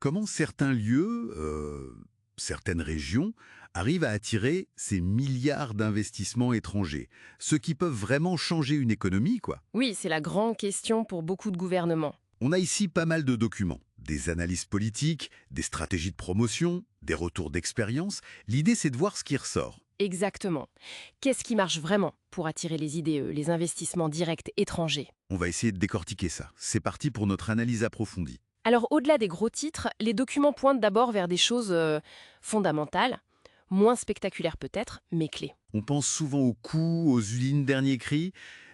Comment certains lieux, certaines régions, arrivent à attirer ces milliards d'investissements étrangers? Ceux qui peuvent vraiment changer une économie, quoi. Oui, c'est la grande question pour beaucoup de gouvernements. On a ici pas mal de documents, des analyses politiques, des stratégies de promotion, des retours d'expérience. L'idée, c'est de voir ce qui ressort. Exactement. Qu'est-ce qui marche vraiment pour attirer les IDE, les investissements directs étrangers? On va essayer de décortiquer ça. C'est parti pour notre analyse approfondie. Alors, au-delà des gros titres, les documents pointent d'abord vers des choses fondamentales, moins spectaculaires peut-être, mais clés. On pense souvent aux coûts, aux usines dernier cri,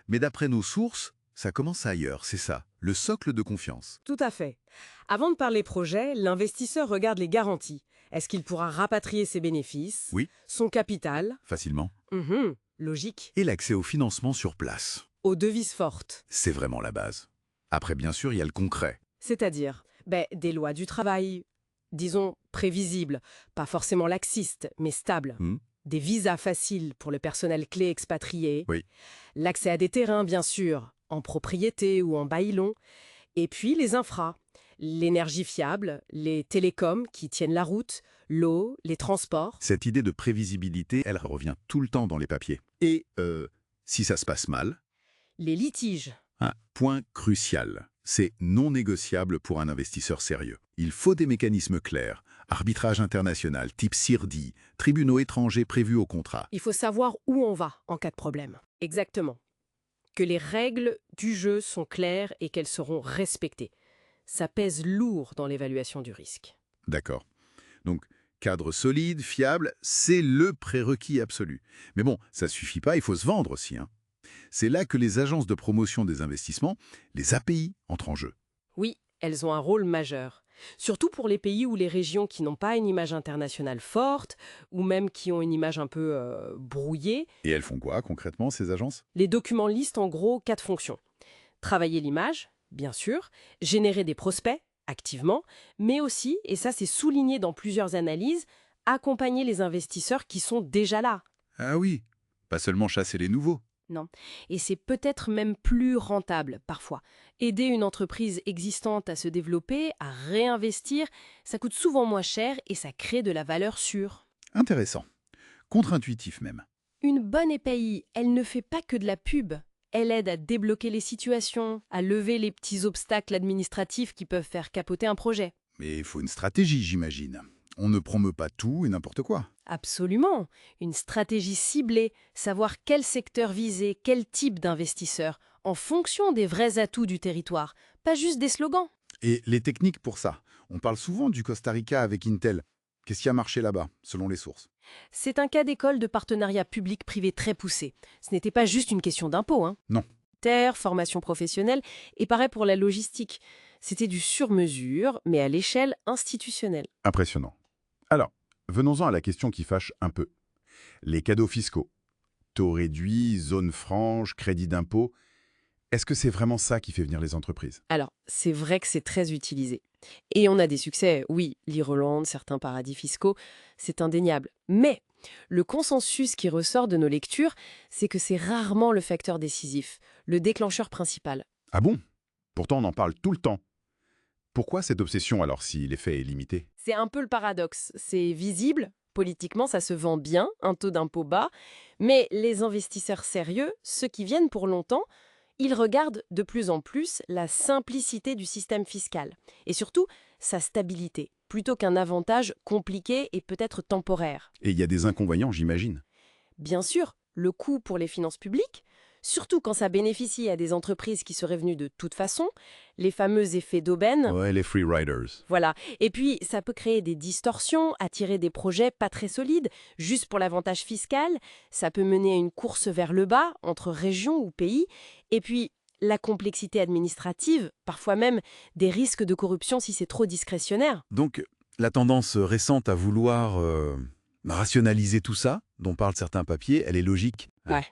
mais d'après nos sources, ça commence ailleurs, c'est ça, le socle de confiance. Tout à fait. Avant de parler projet, l'investisseur regarde les garanties. Est-ce qu'il pourra rapatrier ses bénéfices? Oui, Son capital? facilement. Logique. Et l'accès au financement sur place. Aux devises fortes. C'est vraiment la base. Après, bien sûr, il y a le concret. C'est-à-dire des lois du travail, disons prévisibles, pas forcément laxistes, mais stables. Hmm. Des visas faciles pour le personnel clé expatrié. Oui. L'accès à des terrains, bien sûr, en propriété ou en bail long. Et puis les infras. L'énergie fiable, les télécoms qui tiennent la route, l'eau, les transports. Cette idée de prévisibilité, elle revient tout le temps dans les papiers. Et si ça se passe mal, Les litiges. un point crucial, c'est non négociable pour un investisseur sérieux. Il faut des mécanismes clairs, arbitrage international, type CIRDI, tribunaux étrangers prévus au contrat. Il faut savoir où on va en cas de problème. Exactement. Que les règles du jeu sont claires et qu'elles seront respectées. Ça pèse lourd dans l'évaluation du risque. D'accord. Donc, cadre solide, fiable, c'est le prérequis absolu. Mais bon, ça suffit pas, il faut se vendre aussi, hein. C'est là que les agences de promotion des investissements, les API, entrent en jeu. Oui, elles ont un rôle majeur. Surtout pour les pays ou les régions qui n'ont pas une image internationale forte, ou même qui ont une image un peu brouillée. Et elles font quoi concrètement, ces agences? Les documents listent en gros 4 fonctions. Travailler l'image, bien sûr, générer des prospects, activement, mais aussi, et ça c'est souligné dans plusieurs analyses, accompagner les investisseurs qui sont déjà là. Ah oui, pas seulement chasser les nouveaux. Non. Et c'est peut-être même plus rentable, parfois. Aider une entreprise existante à se développer, à réinvestir, ça coûte souvent moins cher et ça crée de la valeur sûre. Intéressant. Contre-intuitif même. Une bonne EPI, elle ne fait pas que de la pub. Elle aide à débloquer les situations, à lever les petits obstacles administratifs qui peuvent faire capoter un projet. Mais il faut une stratégie, j'imagine. On ne promeut pas tout et n'importe quoi. Absolument. Une stratégie ciblée, savoir quel secteur viser, quel type d'investisseur, en fonction des vrais atouts du territoire, pas juste des slogans. Et les techniques pour ça? On parle souvent du Costa Rica avec Intel. Qu'est-ce qui a marché là-bas, selon les sources? C'est un cas d'école de partenariat public-privé très poussé. Ce n'était pas juste une question d'impôt, hein. Non. Terre, formation professionnelle, et pareil pour la logistique. C'était du sur-mesure, mais à l'échelle institutionnelle. Impressionnant. Alors, venons-en à la question qui fâche un peu. Les cadeaux fiscaux. Taux réduits, zone franche, crédit d'impôt. Est-ce que c'est vraiment ça qui fait venir les entreprises? Alors, c'est vrai que c'est très utilisé. Et on a des succès, oui, l'Irlande, certains paradis fiscaux, c'est indéniable. Mais le consensus qui ressort de nos lectures, c'est que c'est rarement le facteur décisif, le déclencheur principal. Ah bon? Pourtant, on en parle tout le temps. Pourquoi cette obsession alors si l'effet est limité? C'est un peu le paradoxe. C'est visible, politiquement, ça se vend bien, un taux d'impôt bas, mais les investisseurs sérieux, ceux qui viennent pour longtemps, ils regardent de plus en plus la simplicité du système fiscal et surtout sa stabilité, plutôt qu'un avantage compliqué et peut-être temporaire. Et il y a des inconvénients, j'imagine. Bien sûr, le coût pour les finances publiques, surtout quand ça bénéficie à des entreprises qui seraient venues de toute façon, les fameux effets d'aubaine. Ouais, les free riders. Voilà. Et puis, ça peut créer des distorsions, attirer des projets pas très solides, juste pour l'avantage fiscal. Ça peut mener à une course vers le bas, entre régions ou pays. Et puis, la complexité administrative, parfois même des risques de corruption si c'est trop discrétionnaire. Donc, la tendance récente à vouloir rationaliser tout ça, dont parlent certains papiers, elle est logique. Ouais.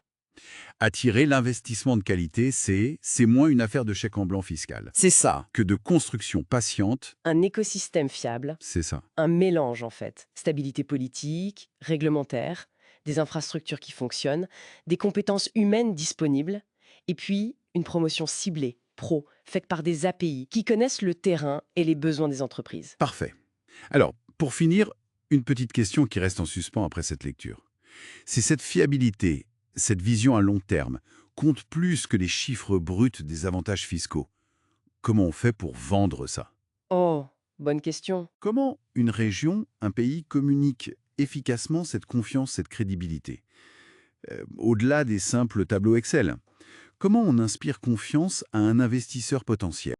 Attirer l'investissement de qualité, c'est moins une affaire de chèque en blanc fiscal C'est ça. que de construction patiente, Un écosystème fiable, c'est ça. un mélange en fait. Stabilité politique, réglementaire, des infrastructures qui fonctionnent, des compétences humaines disponibles, et puis une promotion ciblée, pro, faite par des API qui connaissent le terrain et les besoins des entreprises. Parfait. Alors, pour finir, une petite question qui reste en suspens après cette lecture. Si cette fiabilité, cette vision à long terme, compte plus que les chiffres bruts des avantages fiscaux, comment on fait pour vendre ça? Oh, bonne question. Comment une région, un pays communique efficacement cette confiance, cette crédibilité? Au-delà des simples tableaux Excel, comment on inspire confiance à un investisseur potentiel?